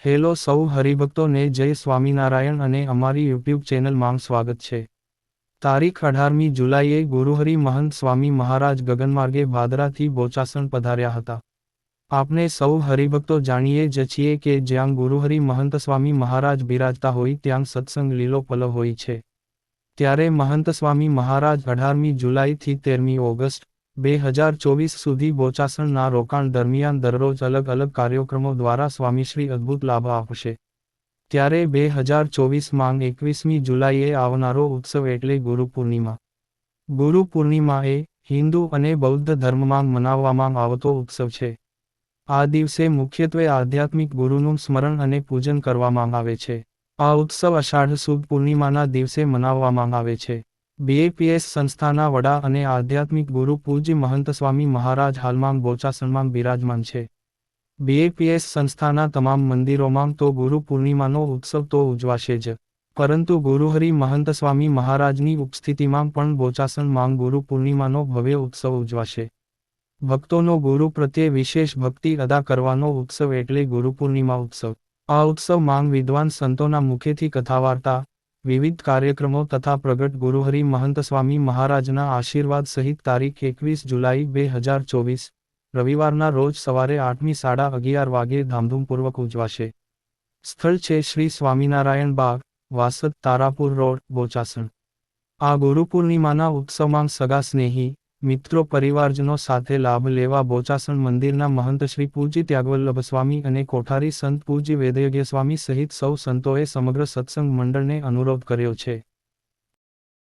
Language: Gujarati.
હેલો સૌ હરિભક્તોને જય સ્વામિનારાયણ અને અમારી યુટ્યુબ ચેનલમાં સ્વાગત છે। તારીખ 18મી જુલાઈએ ગુરુહરિ મહંત સ્વામી મહારાજ ગગનમાર્ગે ભાદરાથી બોચાસણ પધાર્યા હતા। આપણે સૌ હરિભક્તો જાણીએ જ છીએ કે જ્યાં ગુરુહરિ મહંત સ્વામી મહારાજ બિરાજતા હોય ત્યાં સત્સંગ લીલો પલ હોય છે। ત્યારે મહંત સ્વામી મહારાજ 18મી જુલાઈથી 13મી ઓગસ્ટ 2024 સુધી બોચાસણના રોકાણ દરમિયાન દરરોજ અલગ અલગ કાર્યક્રમો દ્વારા સ્વામીશ્રી અદ્ભુત લાભ આપશે। ત્યારે 2024માં 21મી જુલાઈએ આવનારો ઉત્સવ એટલે ગુરુ પૂર્ણિમા। ગુરુ પૂર્ણિમા એ હિન્દુ અને બૌદ્ધ ધર્મમાં મનાવવામાં આવતો ઉત્સવ છે। આ દિવસે મુખ્યત્વે આધ્યાત્મિક ગુરુનું સ્મરણ અને પૂજન કરવામાં આવે છે। આ ઉત્સવ અષાઢ સુદ પૂર્ણિમાના દિવસે મનાવવામાં આવે છે। બીએપીએસ સંસ્થાના વડા અને આધ્યાત્મિક ગુરુ પૂજ્ય મહંત સ્વામી મહારાજ હાલમાં બોચાસણમાં બિરાજમાન છે। બીએપીએસ સંસ્થાના તમામ મંદિરોમાં તો ગુરુ પૂર્ણિમાનો ઉત્સવ તો ઉજવાશે જ, પરંતુ ગુરુહરિ મહંત સ્વામી મહારાજની ઉપસ્થિતિમાં પણ બોચાસણમાં ગુરુ પૂર્ણિમાનો ભવ્ય ઉત્સવ ઉજવાશે। ભક્તોનો ગુરુ પ્રત્યે વિશેષ ભક્તિ અદા કરવાનો ઉત્સવ એટલે ગુરુ પૂર્ણિમા ઉત્સવ। આ ઉત્સવમાં વિદ્વાન સંતોના મુખેથી કથાવાર્તા, વિવિધ કાર્યક્રમો તથા પ્રગટ ગુરુહરિ મહંત સ્વામી મહારાજના આશીર્વાદ સહિત તારીખ 21 જુલાઈ 2024 રવિવારના રોજ સવારે 8:30 વાગે ધામધૂમપૂર્વક ઉજવાશે। સ્થળ છે શ્રી સ્વામિનારાયણ બાગ, વાસદ તારાપુર રોડ, બોચાસણ। આ ગુરુપૂર્ણિમાના ઉત્સવમાં સગા સ્નેહી, મિત્રો પરિવારજનો સાથે લાભ લેવા બોચાસણ મંદિરના મહંત શ્રી પૂજ્ય ત્યાગવલ્લભ સ્વામી અને કોઠારી સંત પૂજ્ય વેદયજ્ઞ સ્વામી સહિત સૌ સંતોએ સમગ્ર સત્સંગ મંડળને અનુરોધ કર્યો છે।